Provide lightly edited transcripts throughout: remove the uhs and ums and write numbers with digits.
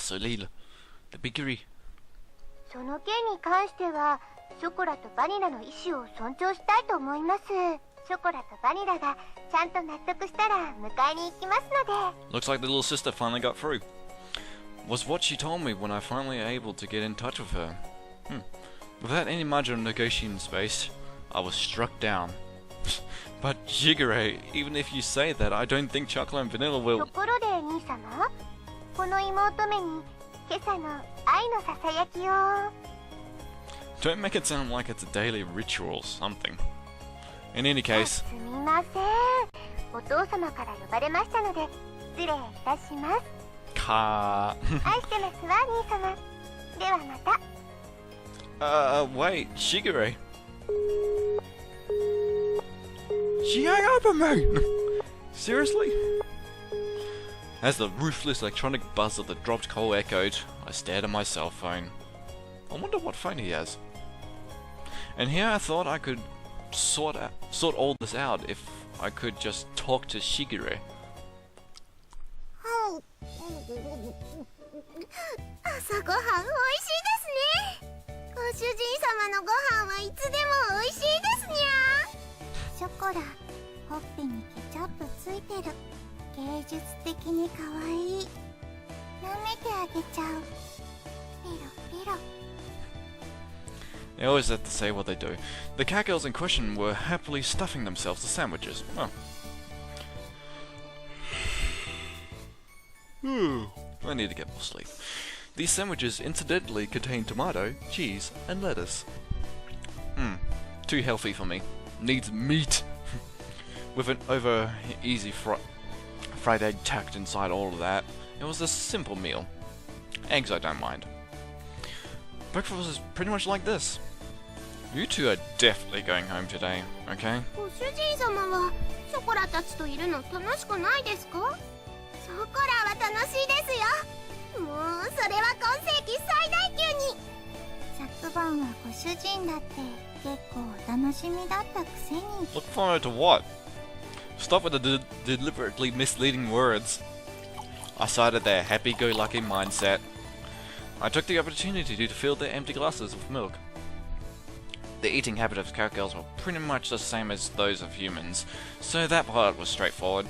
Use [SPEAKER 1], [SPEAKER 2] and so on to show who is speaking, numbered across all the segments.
[SPEAKER 1] Soleil, the bakery.
[SPEAKER 2] その件に関しては、ショコラとバニラの意思を尊重したいと思います。ショコラとバニラがちゃんと納得したら迎えに行きますので。
[SPEAKER 1] Looks like the little sister finally got through. Was what she told me when I finally able to get in touch with her. Without any margin of negotiating space, I was struck down. But Shigure, even if you say that, I don't think Chocola and Vanilla will...
[SPEAKER 2] ところで兄様、この妹めに今朝の愛のささやきを。
[SPEAKER 1] Don't make it sound like it's a daily ritual or something. In any case...
[SPEAKER 2] すみません。お父様から呼ばれましたので、失礼いたします。愛してますわ、兄様。ではまた。
[SPEAKER 1] Wait, Shigure. She hung up on me! Seriously? As the ruthless electronic buzz of the dropped coal echoed, I stared at my cell phone. I wonder what phone he has. And here I thought I could sort all this out if I could just talk to Shigure.
[SPEAKER 2] 朝ごはん美味しいですね。ご主人様のご飯はいつでも美味しいですにゃ。ショコラ、ほっぺにケチャップついてる。芸術的に可愛い。舐めてあげちゃう。ペロペロ。
[SPEAKER 1] They always have to say what they do. The catgirls in question were happily stuffing themselves with sandwiches. I need to get more sleep. These sandwiches incidentally contain tomato, cheese, and lettuce. Too healthy for me. Needs meat. With an over-easy fried egg tacked inside all of that, it was a simple meal. Eggs I don't mind. Breakfast is pretty much like this. You two are definitely going home today, okay?
[SPEAKER 2] ご主人様はショコラたちといるの楽しくないですか？ショコラは楽しいですよ。もうそれは今世紀最大級に。昨晩はご主人だって結構お楽しみだったくせに。
[SPEAKER 1] Look forward to what? Stop with the deliberately misleading words. I cited their happy-go-lucky mindset. I took the opportunity to fill their empty glasses with milk. The eating habit of catgirls were pretty much the same as those of humans, so that part was straightforward.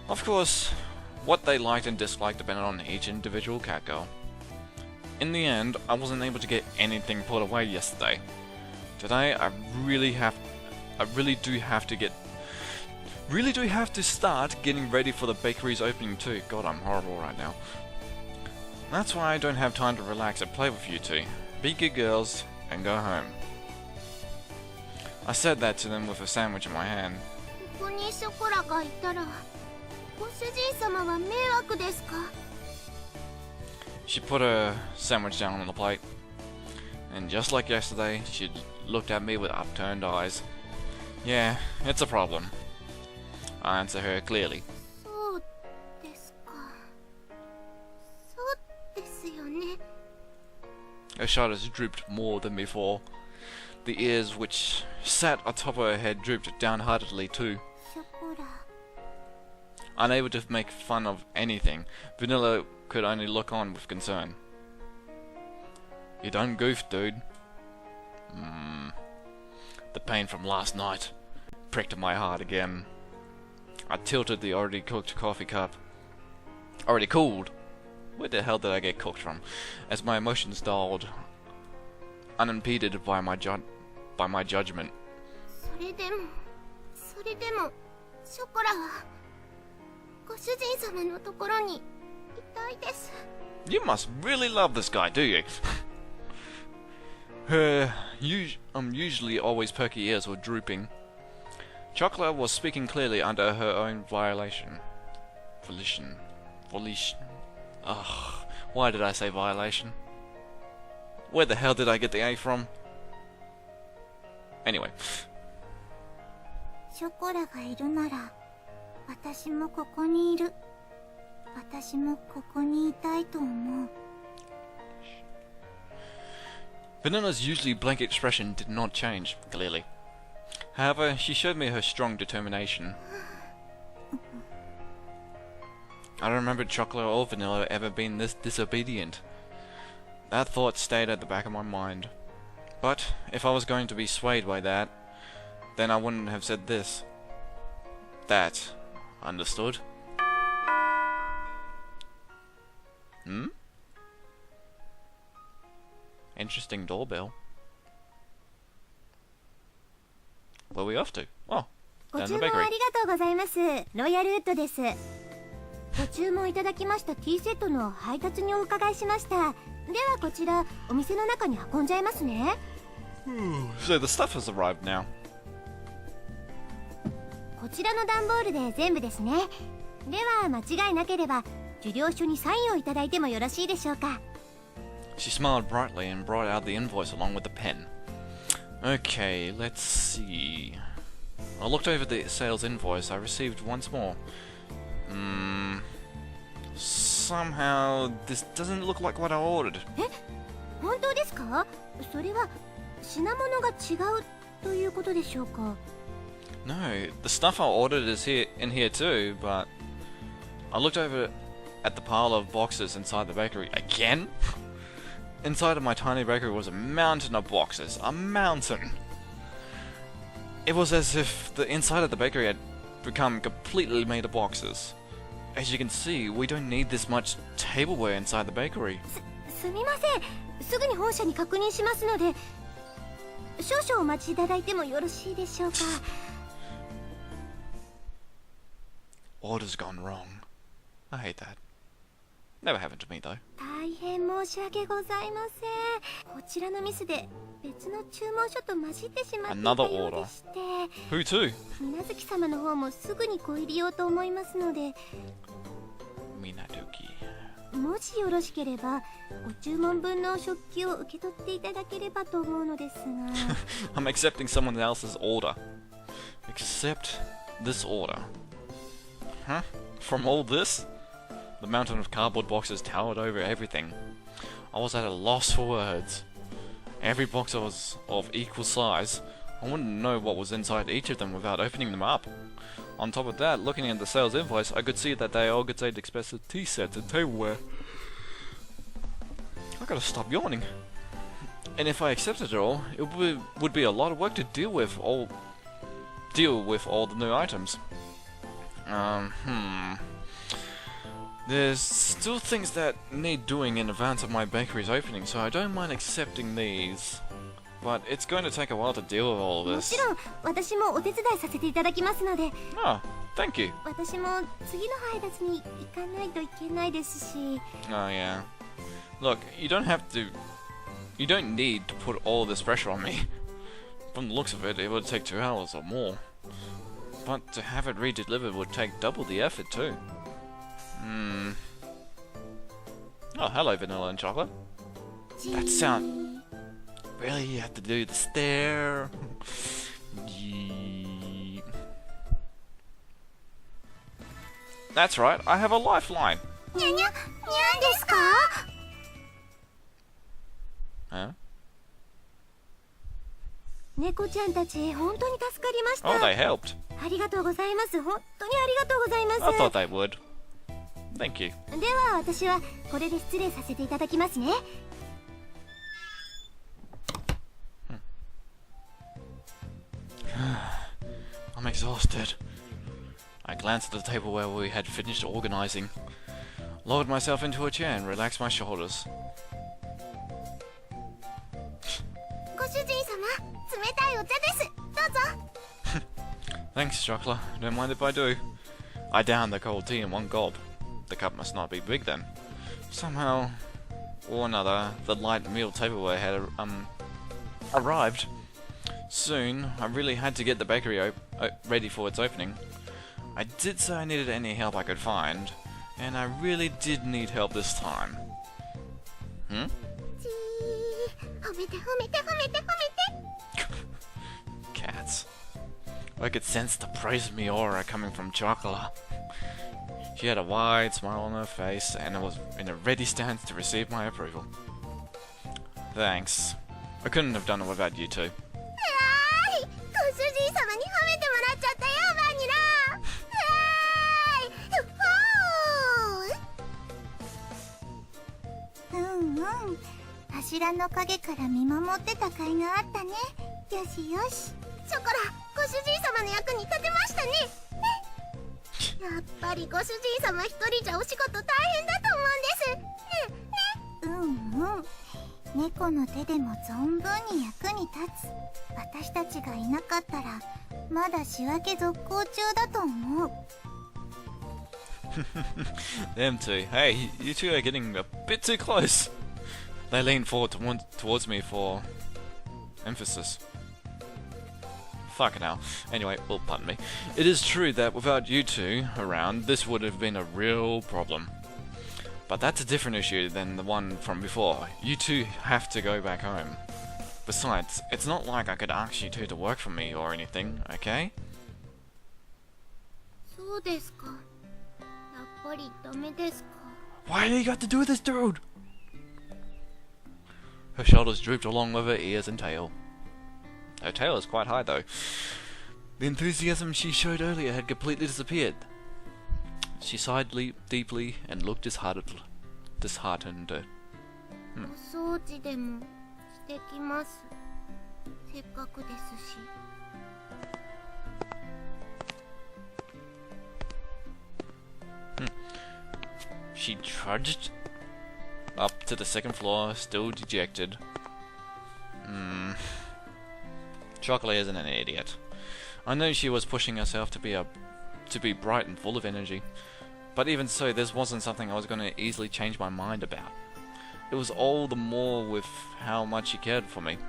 [SPEAKER 1] Of course, what they liked and disliked depended on each individual catgirl. In the end, I wasn't able to get anything put away yesterday. Today, I really do have to start getting ready for the bakery's opening too. God, I'm horrible right now. That's why I don't have time to relax and play with you two. Be good girls and go home. I said that to them with a sandwich in my hand.
[SPEAKER 2] ここにショコラがいたら、ご主人様は迷惑ですか？
[SPEAKER 1] She put her sandwich down on the plate, and just like yesterday, she looked at me with upturned eyes. Yeah, it's a problem. I answer her clearly.
[SPEAKER 2] そうですか。そうですよね。
[SPEAKER 1] Her shoulders drooped more than before. The ears which sat atop her head drooped downheartedly too.
[SPEAKER 2] ショコラ。
[SPEAKER 1] Unable to make fun of anything, Vanilla could only look on with concern. You done goofed, dude. The pain from last night pricked my heart again. I tilted the already cooked coffee cup. Already cooled? Where the hell did I get cooked from? As my emotions dulled, unimpeded by my judgment.
[SPEAKER 2] それでも、ショコラはご主人様のところにいたいです。
[SPEAKER 1] You must really love this guy, do you? Her usually always perky ears were drooping. Chocola was speaking clearly under her own volition. Ugh, why did I say violation? Where the hell did I get the A from? Anyway.
[SPEAKER 2] ショコラがいるなら、私もここにいる。私もここにいたいと思う。
[SPEAKER 1] Vanilla's usually blank expression did not change, clearly. However, she showed me her strong determination. I don't remember Chocola or Vanilla ever being this disobedient. That thought stayed at the back of my mind. But if I was going to be swayed by that, then I wouldn't have said this. That. Understood? Hmm? Interesting doorbell. Where are we off to? Oh,
[SPEAKER 2] ご
[SPEAKER 1] down
[SPEAKER 2] 注
[SPEAKER 1] the
[SPEAKER 2] 文あ
[SPEAKER 1] bakery.
[SPEAKER 2] りがとうございます。ロイヤルウッドです。ご注文いただきましたティーセットの配達にお伺いしました。ではこちらお店の中に運んじゃいますね。
[SPEAKER 1] So the stuff has arrived now.
[SPEAKER 2] こちらの段ボールで全部ですね。では間違いなければ受領書にサインをいただいてもよろしいでしょうか。
[SPEAKER 1] She smiled brightly and brought out the invoice along with the pen. Okay, let's see. I looked over the sales invoice I received once more. Somehow this doesn't look like what I ordered.
[SPEAKER 2] 本当ですか？それは品物が違うということでしょうか？
[SPEAKER 1] No, the stuff I ordered is in here too, but I looked over at the pile of boxes inside the bakery again. Inside of my tiny bakery was a mountain of boxes. A mountain! It was as if the inside of the bakery had become completely made of boxes. As you can see, we don't need this much tableware inside the bakery.
[SPEAKER 2] すみません。すぐに本社に確認しますので、少々お待ちいただいてもよろしいでしょうか。
[SPEAKER 1] Order's gone wrong. I hate that. Never happened to me though.
[SPEAKER 2] 大変申し訳ございません。こちらのミスで別の注文書と混じってしまっていたようでして。
[SPEAKER 1] Who to?
[SPEAKER 2] 水無月様の方もすぐにご入りようと思いますので。
[SPEAKER 1] Minaduki.
[SPEAKER 2] もしよろしければご注文分の食器を受け取っていただければと思うのですが。
[SPEAKER 1] I'm accepting someone else's order. Accept this order. Huh? From all this? The mountain of cardboard boxes towered over everything. I was at a loss for words. Every box was of equal size. I wouldn't know what was inside each of them without opening them up. On top of that, looking at the sales invoice, I could see that they all contained expensive tea sets and tableware. I gotta stop yawning. And if I accepted it all, it would be a lot of work to deal with all the new items. There's still things that need doing in advance of my bakery's opening, so I don't mind accepting these. But it's going to take a while to deal with all of
[SPEAKER 2] も
[SPEAKER 1] this.
[SPEAKER 2] ちろん私もお手伝いさせていただきますので。
[SPEAKER 1] Oh, thank you.
[SPEAKER 2] 私も次の配達に行かないといけないですし。
[SPEAKER 1] Oh yeah. Look, you don't need to put all this pressure on me. From the looks of it, it would take 2 hours or more. But to have it re-delivered would take double the effort too. Oh, hello, Vanilla and Chocolate. That sound... Really? You have to do the stare? Yeet. That's right, I have a lifeline.
[SPEAKER 2] にゃにゃ、にゃんですか？
[SPEAKER 1] Huh?
[SPEAKER 2] 猫ちゃんたち本当に助かりました。
[SPEAKER 1] Oh, they helped.
[SPEAKER 2] ありがとうございます。本当にありがとうございます。
[SPEAKER 1] I thought they would. Thank you.
[SPEAKER 2] では私はこれで失礼させていただきますね。
[SPEAKER 1] I'm exhausted. I glanced at the table where we had finished organizing, lowered myself into a chair and relaxed my shoulders.
[SPEAKER 2] ご主人様、冷たいお茶です。どうぞ。
[SPEAKER 1] Thanks, Chocola. Don't mind if I do. I downed the cold tea in one gulp. The cup must not be big then. Somehow or another, the light meal tableware had arrived. Soon, I really had to get the bakery ready for its opening. I did say I needed any help I could find, and I really did need help this time. Hmm?
[SPEAKER 2] 褒めて褒めて褒めて褒めて。
[SPEAKER 1] Cats. I could sense the praise me aura coming from Chocola. She had a wide smile on her face and was in a ready stance to receive my approval. Thanks. I couldn't have done it without you two.
[SPEAKER 2] ご主人様に褒めてもらっちゃったよ、バニラ。うんうん。柱の陰から見守ってた甲斐があったね。よしよし。ショコラ、ご主人様の役に立てましたね。やっぱりご主人様一人じゃお仕事大変だと思うんです。ね。うんうん。猫の手でも存分に役に立つ。私たちがいなかったらまだ仕分け続行中だと思う。
[SPEAKER 1] Them two. Hey, you two are getting a bit too close. They lean forward towards me for emphasis. Fucking hell. Anyway, well, pardon me. It is true that without you two around, this would have been a real problem. But that's a different issue than the one from before. You two have to go back home. Besides, it's not like I could ask you two to work for me or anything, okay?
[SPEAKER 2] そうですか。やっぱりダメですか。
[SPEAKER 1] Why do you got to do this, dude? Her shoulders drooped along with her ears and tail. Her tail is quite high, though. The enthusiasm she showed earlier had completely disappeared. She sighed deeply and looked disheartened.
[SPEAKER 2] お掃除でもしてきます。せっかくですし。
[SPEAKER 1] She trudged up to the second floor, still dejected. Chocola isn't an idiot. I know she was pushing herself to be bright and full of energy, but even so, this wasn't something I was going to easily change my mind about. It was all the more with how much she cared for me.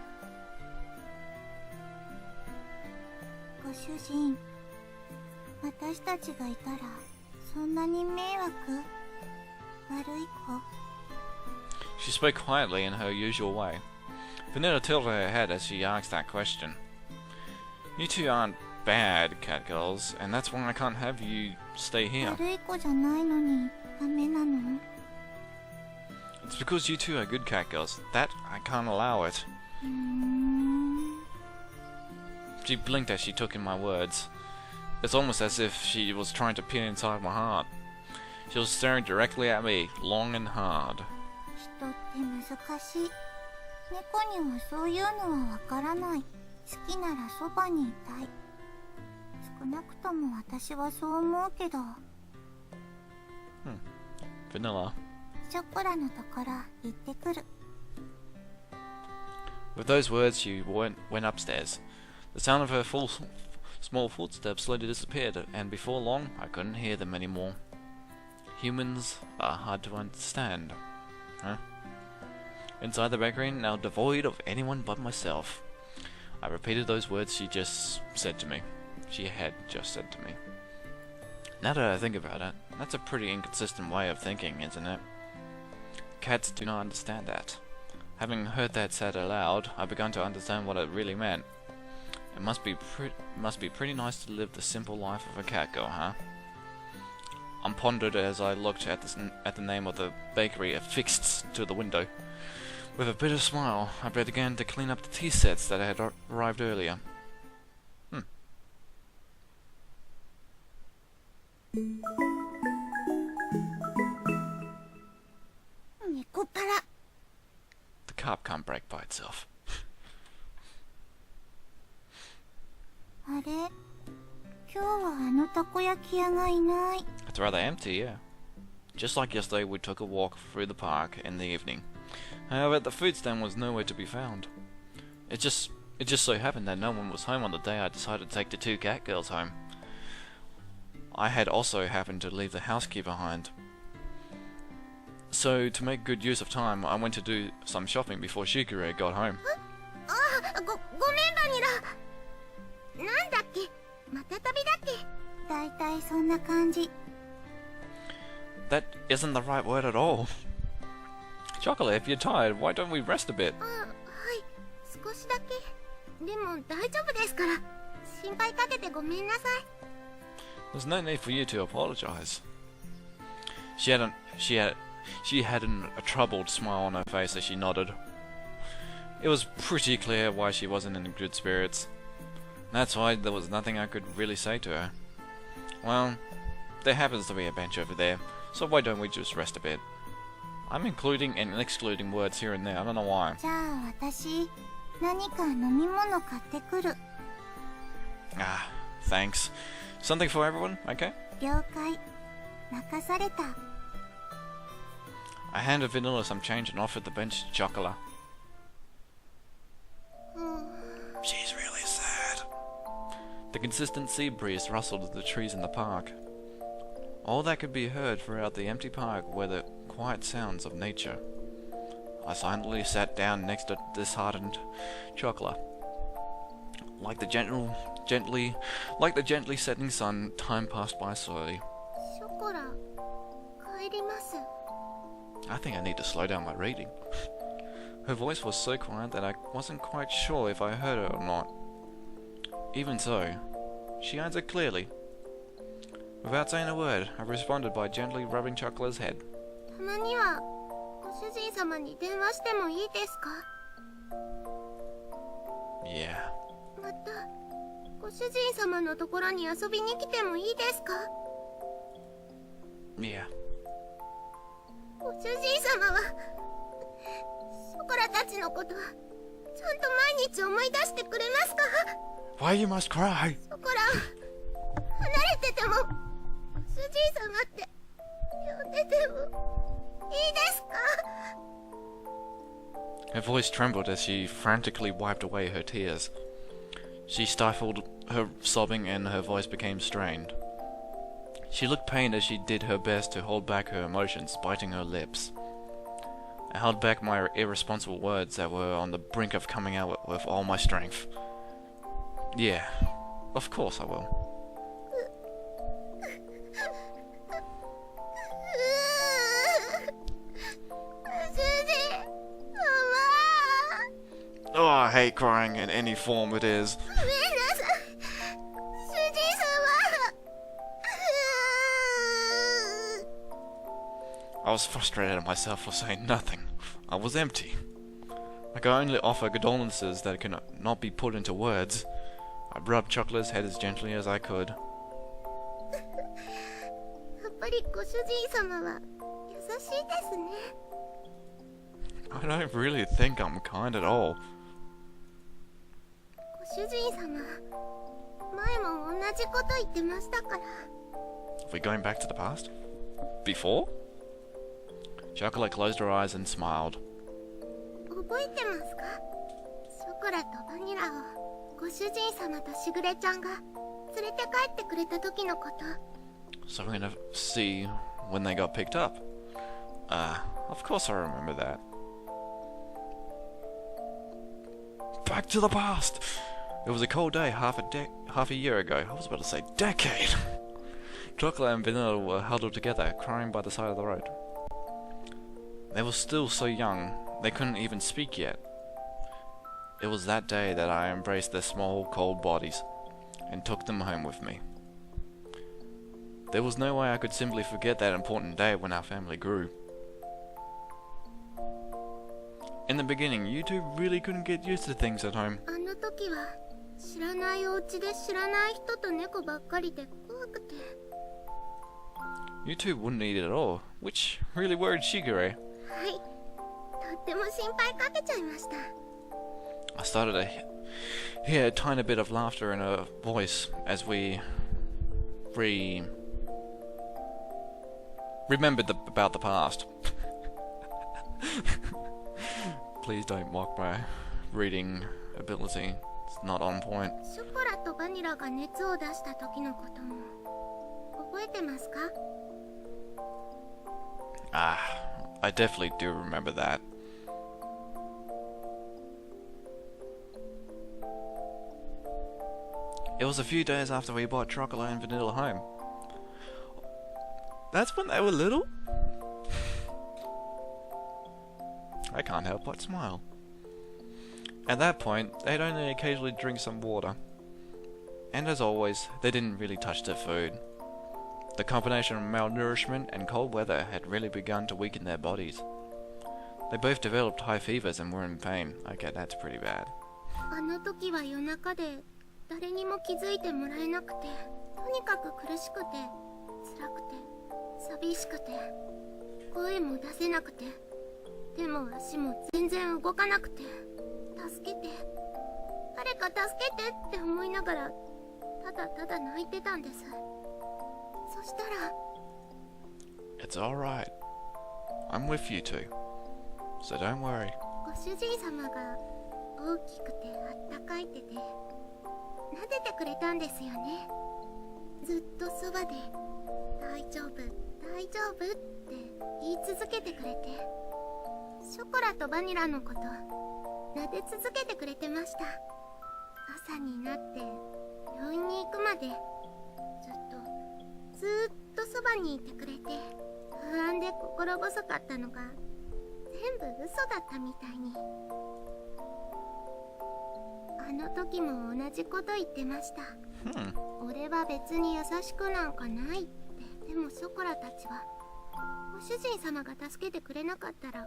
[SPEAKER 2] ご主人、私たちがいたらそんなに迷惑？悪い子？
[SPEAKER 1] She spoke quietly in her usual way. Vanilla tilted her head as she asked that question. You two aren't bad, catgirls, and that's why I can't have you stay here.
[SPEAKER 2] 悪い子じゃないのにダメなの？
[SPEAKER 1] It's because you two are good catgirls. That I can't allow it. She blinked as she took in my words. It's almost as if she was trying to peer inside my heart. She was staring directly at me, long and hard.
[SPEAKER 2] 人って難しい。猫にはそういうのはわからない。好きならそばにいたい。少なくとも私はそう思うけど。
[SPEAKER 1] Vanilla.
[SPEAKER 2] ショコラのところ行ってくる。
[SPEAKER 1] With those words, she went upstairs. The sound of her small footsteps slowly disappeared, and before long, I couldn't hear them anymore. Humans are hard to understand. Huh? Inside the bakery, now devoid of anyone but myself. I repeated those words she just said to me. She had just said to me. Now that I think about it, that's a pretty inconsistent way of thinking, isn't it? Cats do not understand that. Having heard that said aloud, I began to understand what it really meant. It must be pretty nice to live the simple life of a cat girl, huh? I pondered as I looked at the name of the bakery affixed to the window. With a bitter smile, I began to clean up the tea sets that had arrived earlier.
[SPEAKER 2] Nekopara.
[SPEAKER 1] The carp can't break by itself.
[SPEAKER 2] あれ？今日はあのたこ焼き屋がいない。
[SPEAKER 1] It's rather empty, yeah. Just like yesterday, we took a walk through the park in the evening. However, the food stand was nowhere to be found. It just so happened that no one was home on the day I decided to take the two cat girls home. I had also happened to leave the house key behind. So, to make good use of time, I went to do some shopping before Shigure got home.
[SPEAKER 2] ごめんバニラ。なんだっけ？また旅だっけ？だいたいそんな感じ。
[SPEAKER 1] That isn't the right word at all. Chocolate, if you're tired, why don't we rest a bit?
[SPEAKER 2] はい、少しだけ。でも大丈夫ですから。心配かけてごめんなさい。
[SPEAKER 1] There's no need for you to apologize. She had a troubled smile on her face as she nodded. It was pretty clear why she wasn't in good spirits. That's why there was nothing I could really say to her. Well, there happens to be a bench over there, so why don't we just rest a bit? I'm including and excluding words here and there. I don't know why.
[SPEAKER 2] じゃあ私何か飲み物買ってくる。
[SPEAKER 1] Ah, thanks. Something for everyone, okay?
[SPEAKER 2] 了解。任された。
[SPEAKER 1] I handed Vanilla some change and offered the bench to Chocola. She's really sad. The consistent sea breeze rustled the trees in the park. All that could be heard throughout the empty park were the quiet sounds of nature. I silently sat down next to disheartened Chocola. Like the gently setting sun, time passed by slowly.
[SPEAKER 2] ショコラ帰ります。
[SPEAKER 1] I think I need to slow down my reading. Her voice was so quiet that I wasn't quite sure if I heard her or not. Even so, she answered clearly. Without saying a word, I responded by gently rubbing Chocola's head.
[SPEAKER 2] たまにはご主人様に電話してもいいですか？
[SPEAKER 1] Yeah.
[SPEAKER 2] またご主人様のところに遊びに来てもいいですか？
[SPEAKER 1] Yeah.
[SPEAKER 2] ご主人様はショコラたちのことはちゃんと毎日思い出してくれますか？
[SPEAKER 1] Why you must cry?
[SPEAKER 2] ショコラ離れててもご主人様って呼んでてもいいですか？
[SPEAKER 1] Her voice trembled as she frantically wiped away her tears. She stifled her sobbing and her voice became strained. She looked pained as she did her best to hold back her emotions, biting her lips. I held back my irresponsible words that were on the brink of coming out with all my strength. Yeah, of course I will. Oh, I hate crying in any form it is. I was frustrated at myself for saying nothing. I was empty. I could only offer condolences that could not be put into words. I rubbed Chocola's head as gently as I could. I don't really think I'm kind at all.
[SPEAKER 2] ご主人様、前も同じこと言ってましたから。
[SPEAKER 1] Are we going back to the past? Before? Chocola closed her eyes and smiled.
[SPEAKER 2] 覚えてますか？ショコラとバニラをご主人様としぐれちゃんが連れて帰ってくれた時のこと。
[SPEAKER 1] So we're gonna see when they got picked up. Of course I remember that. Back to the past! It was a cold day half a year ago. I was about to say decade. Chocola and Vanilla were huddled together, crying by the side of the road. They were still so young, they couldn't even speak yet. It was that day that I embraced their small, cold bodies, and took them home with me. There was no way I could simply forget that important day when our family grew. In the beginning, you two really couldn't get used to things at home.
[SPEAKER 2] あの時は知らないお家で知らない人と猫ばっかりで怖くて。
[SPEAKER 1] You two wouldn't eat it at all, which really worried Shigure.
[SPEAKER 2] はい、とっても心配かけちゃいました。
[SPEAKER 1] I started to hear a tiny bit of laughter in her voice as we remembered about the past. Please don't mock my reading ability. It's not on point.
[SPEAKER 2] ショコラとバニラが熱を出した時のことも覚えてますか？
[SPEAKER 1] I definitely do remember that. It was a few days after we brought Chocola and Vanilla home. That's when they were little? I can't help but smile. At that point, they'd only occasionally drink some water. And as always, they didn't really touch their food. The combination of malnourishment and cold weather had really begun to weaken their bodies. They both developed high fevers and were in pain. Okay, that's pretty bad.
[SPEAKER 2] あの時は夜中で誰にも気づいてもらえなくて、とにかく苦しくて、辛くて、寂しくて、声も出せなくて、手も足も全然動かなくて、助けて、誰か助けてって思いながら、ただただ泣いてたんです。そしたら、
[SPEAKER 1] It's alright. I'm with you too. So don't worry.
[SPEAKER 2] ご主人様が大きくてあったかい手で撫でてくれたんですよね。ずっとそばで大丈夫大丈夫って言い続けてくれて、ショコラとバニラのこと撫で続けてくれてました。朝になって病院に行くまでずっとそばにいてくれて、不安で心細かったのが全部嘘だったみたいに。あの時も同じこと言ってました。俺は別に優しくなんかないって。でもショコラたちはご主人様が助けてくれなかったら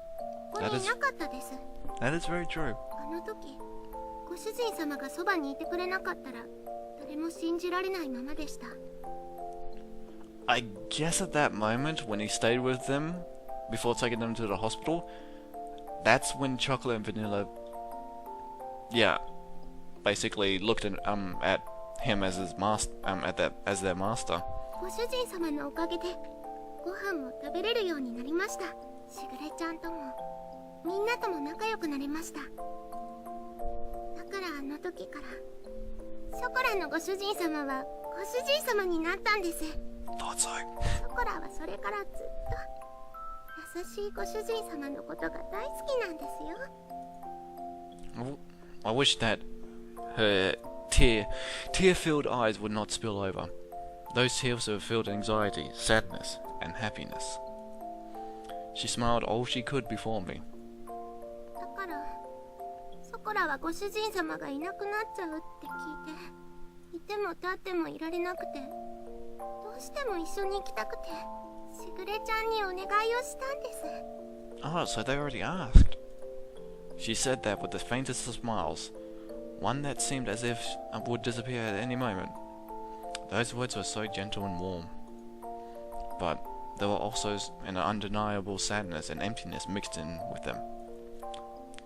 [SPEAKER 2] ここにいなかったです。
[SPEAKER 1] That is very true.
[SPEAKER 2] あの時ご主人様がそばにいてくれなかったら誰も信じられないままでした。
[SPEAKER 1] I guess at that moment when he stayed with them before taking them to the hospital, that's when Chocolate and Vanilla, yeah, basically looked at him as his master, as their master.
[SPEAKER 2] ご主人様のおかげでご飯も食べれるようになりました。しぐれちゃんともみんなとも仲良くなれました。だからあの時からショコラのご主人様はご主人様になったんです。
[SPEAKER 1] Thought so.
[SPEAKER 2] ショコラはそれからずっと優しいご主人様のことが大好きなんですよ。
[SPEAKER 1] I wish that her tear-filled eyes would not spill over. Those tears were filled anxiety, sadness, and happiness. She smiled all she could before me.
[SPEAKER 2] だからショコラはご主人様がいなくなっちゃうって聞いて、いても立ってもいられなくて、どうしても一緒に行きたくて、しぐれちゃんにお願いをしたんです。
[SPEAKER 1] Oh, so they already asked. She said that with the faintest of smiles, one that seemed as if it would disappear at any moment. Those words were so gentle and warm, but there were also an undeniable sadness and emptiness mixed in with them.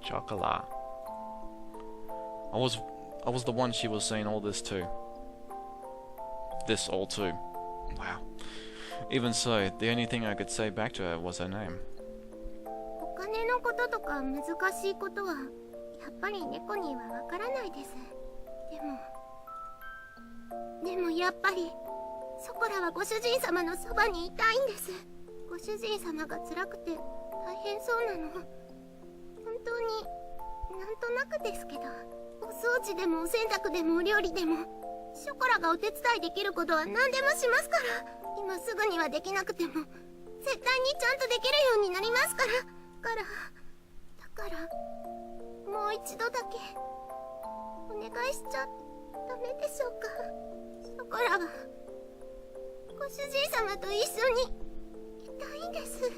[SPEAKER 1] Chocola. I was the one she was saying all this to. This all to. Wow. Even so, the only thing I could say back to her was her name.
[SPEAKER 2] お金のこととか難しいことはやっぱり猫にはわからないです。でもやっぱりショコラはご主人様のそばにいたいんです。ご主人様が辛くて大変そうなの、本当になんとなくですけど、お掃除でもお洗濯でもお料理でもショコラがお手伝いできることは何でもしますから。今すぐにはできなくても絶対にちゃんとできるようになりますから。だからもう一度だけお願いしちゃダメでしょうか。ショコラはご主人様と一緒にいたいんです。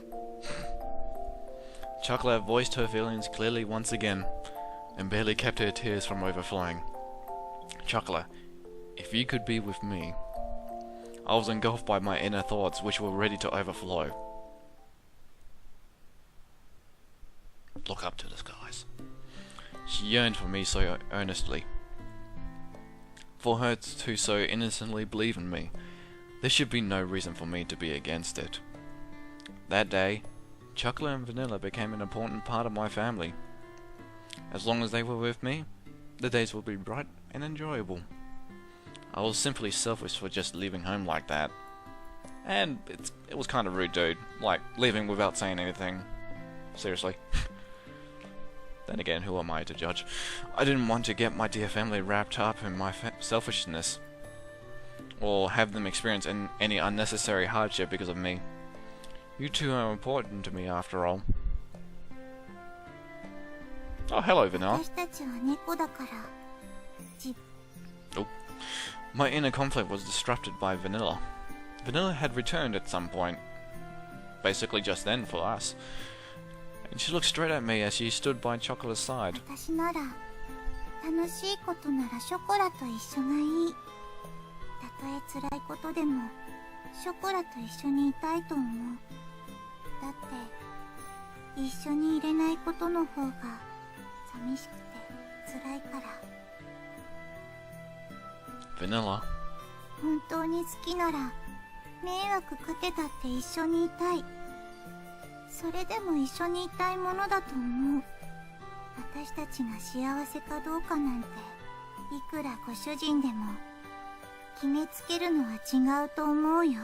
[SPEAKER 1] Chocolate voiced her feelings clearly once again, and barely kept her tears from overflowing. Chocolate, if you could be with me. I was engulfed by my inner thoughts, which were ready to overflow. Look up to the skies. She yearned for me so earnestly. For her to so innocently believe in me, there should be no reason for me to be against it. That day, Chocolate and Vanilla became an important part of my family. As long as they were with me, the days would be bright and enjoyable. I was simply selfish for just leaving home like that. And it was kind of rude, dude. Like, leaving without saying anything. Seriously. Then again, who am I to judge? I didn't want to get my dear family wrapped up in my selfishness, or have them experience any unnecessary hardship because of me. You two are important to me after all. Oh, hello, Vanilla.
[SPEAKER 2] 私たちは猫だから。
[SPEAKER 1] Oh. My inner conflict was disrupted by Vanilla. Vanilla had returned at some point, basically just then for us, and she looked straight at me as she stood by Chocolate's side.
[SPEAKER 2] 私なら楽しいことならショコラと一緒がいい。たとえ辛いことでもショコラと一緒にいたいと思う。だって一緒にいれないことの方が寂しくて辛いから。
[SPEAKER 1] Vanilla.
[SPEAKER 2] 本当に好きなら迷惑かけたって一緒にいたい。それでも一緒にいたいものだと思う。私たちが幸せかどうかなんていくらご主人でも決めつけるのは違うと思うよ。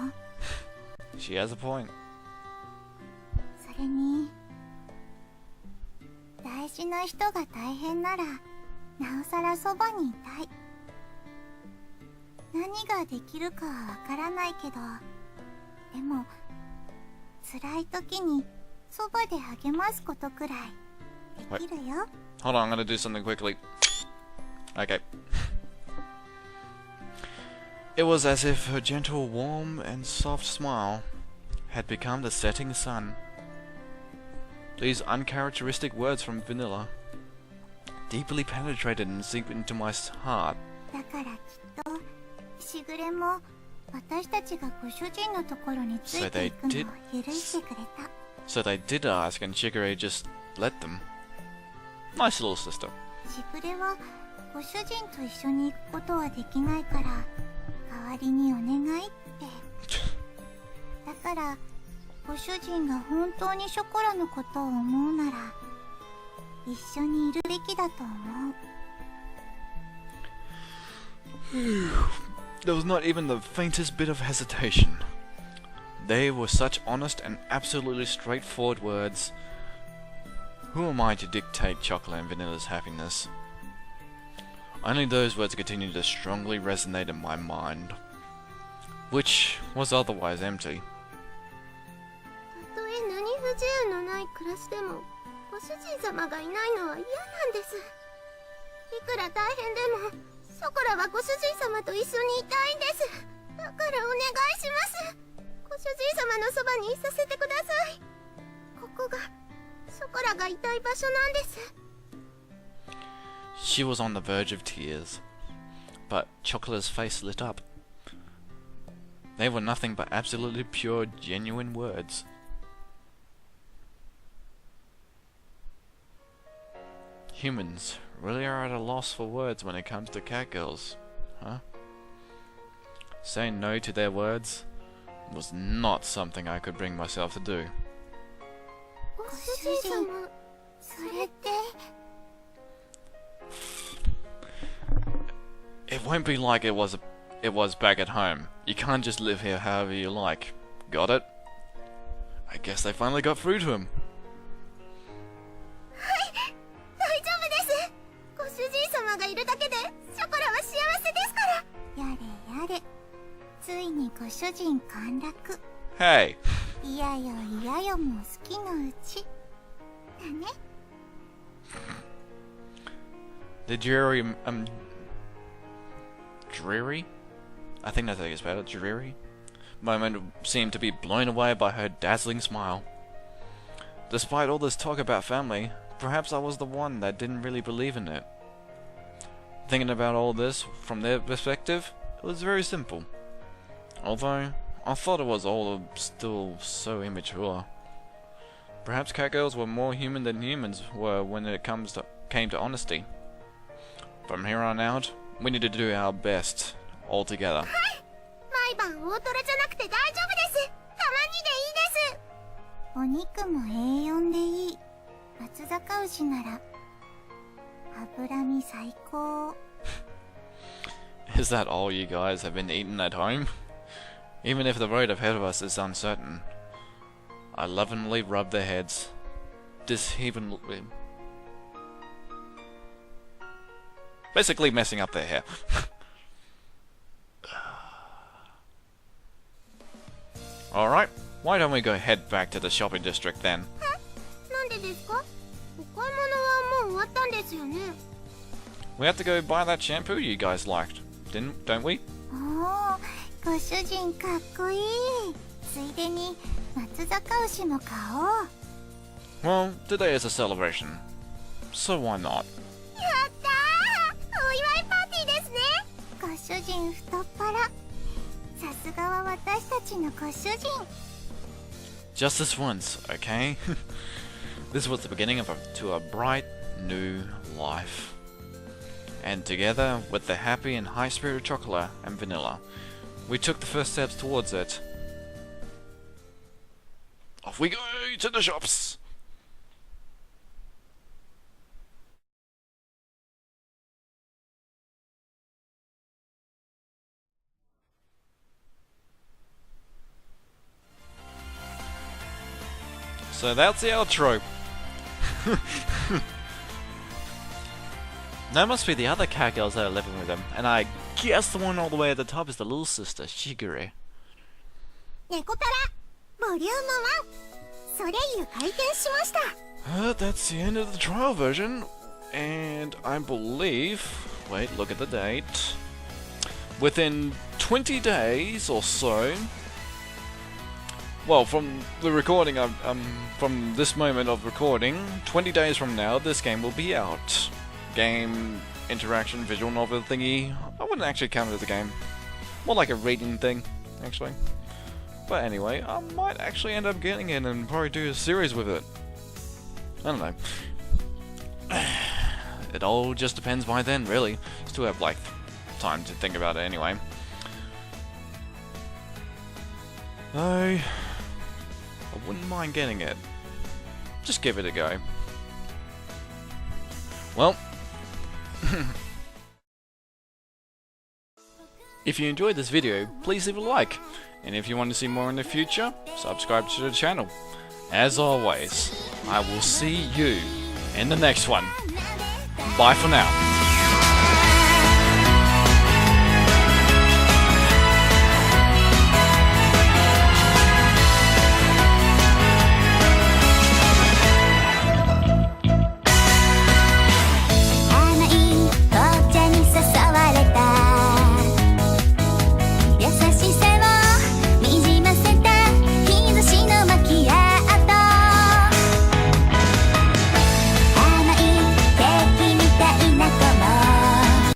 [SPEAKER 1] She has a point.
[SPEAKER 2] それに大事な人が大変ならなおさらそばにいたい。何ができるかはわからないけど、でも辛い時にそばで励ますことくらいできるよ。
[SPEAKER 1] Hold on, I'm gonna do something quickly. Okay. It was as if her gentle, warm, and soft smile had become the setting sun. These uncharacteristic words from Vanilla deeply penetrated and seeped into my heart.
[SPEAKER 2] だからきっとしぐれも私たちがご主人のところについていくのを許してくれた。
[SPEAKER 1] So they did ask, and Shigure just let them. Nice little sister.
[SPEAKER 2] しぐれはご主人と一緒に行くことはできないから代わりにお願いって。だからご主人が本当にショコラのことを思うなら一緒にいるべきだと思う。
[SPEAKER 1] There was not even the faintest bit of hesitation. They were such honest and absolutely straightforward words. Who am I to dictate Chocola and Vanilla's happiness? Only those words continued to strongly resonate in my mind, which was otherwise empty.
[SPEAKER 2] たとえ何不自由のない暮らしでもご主人様がいないのは嫌なんです。いくら大変でもショコラはご主人様と一緒にいたいんです。だからお願いします。ご主人様のそばにいさせてください。ここがショコラがいたい場所なんです。
[SPEAKER 1] She was on the verge of tears, but Chocola's face lit up. They were nothing but absolutely pure, genuine words. Humans really are at a loss for words when it comes to catgirls, huh? Saying no to their words was not something I could bring myself to do.
[SPEAKER 2] ご主人様、それって。
[SPEAKER 1] It won't be like it was back at home. You can't just live here however you like. Got it? I guess they finally got through to him.
[SPEAKER 2] 大丈夫です。ご主人様がいるだけでショコラは幸せですから。やれやれ、ついにご主人陥落。
[SPEAKER 1] Hey!
[SPEAKER 2] いやよいやよも好きのうちだね。
[SPEAKER 1] The dreary? I think that's how you spell it, dreary? Moment seemed to be blown away by her dazzling smile. Despite all this talk about family, perhaps I was the one that didn't really believe in it. Thinking about all this from their perspective, it was very simple. Although, I thought it was all still so immature. Perhaps catgirls were more human than humans were when it came to honesty. From here on out, we need to do our best, all together.
[SPEAKER 2] 毎晩大トロじゃなくて大丈夫です。たまにでいいです。お肉も A4 でいい。松阪牛なら脂身最高。
[SPEAKER 1] Is that all you guys have been eating at home? Even if the road ahead of us is uncertain, I lovingly rub their heads, basically messing up their hair. Alright, why don't we go head back to the shopping district then?
[SPEAKER 2] なんでですか？お買い物はもう終わったんですよね。
[SPEAKER 1] We have to go buy that shampoo you guys liked, don't we?
[SPEAKER 2] おー、ご主人かっこいい。ついでに松阪牛も買おう。
[SPEAKER 1] Well, today is a celebration, so why not?
[SPEAKER 2] やったー！お祝いパーティーですね。ご主人太っ腹。さすがは私たちのご主人。
[SPEAKER 1] Just this once, okay? This was the beginning of to a bright new life. And together with the happy and high-spirited Chocola and Vanilla, we took the first steps towards it. Off we go to the shops! So that's the outro. That must be the other catgirls that are living with him, and I guess the one all the way at the top is the little sister, Shigure.
[SPEAKER 2] Nekopara, Volume 1 Soleil 開店しました。
[SPEAKER 1] That's the end of the trial version, and I believe... Wait, look at the date. Within 20 days or so... Well, from the recording, from this moment of recording, 20 days from now, this game will be out. Game, interaction, visual novel thingy. I wouldn't actually count it as a game. More like a reading thing, actually. But anyway, I might actually end up getting it and probably do a series with it. I don't know. It all just depends by then, really. Still have, like, time to think about it anyway. I wouldn't mind getting it. Just give it a go. Well, if you enjoyed this video, please leave a like. And if you want to see more in the future, subscribe to the channel. As always, I will see you in the next one. Bye for now.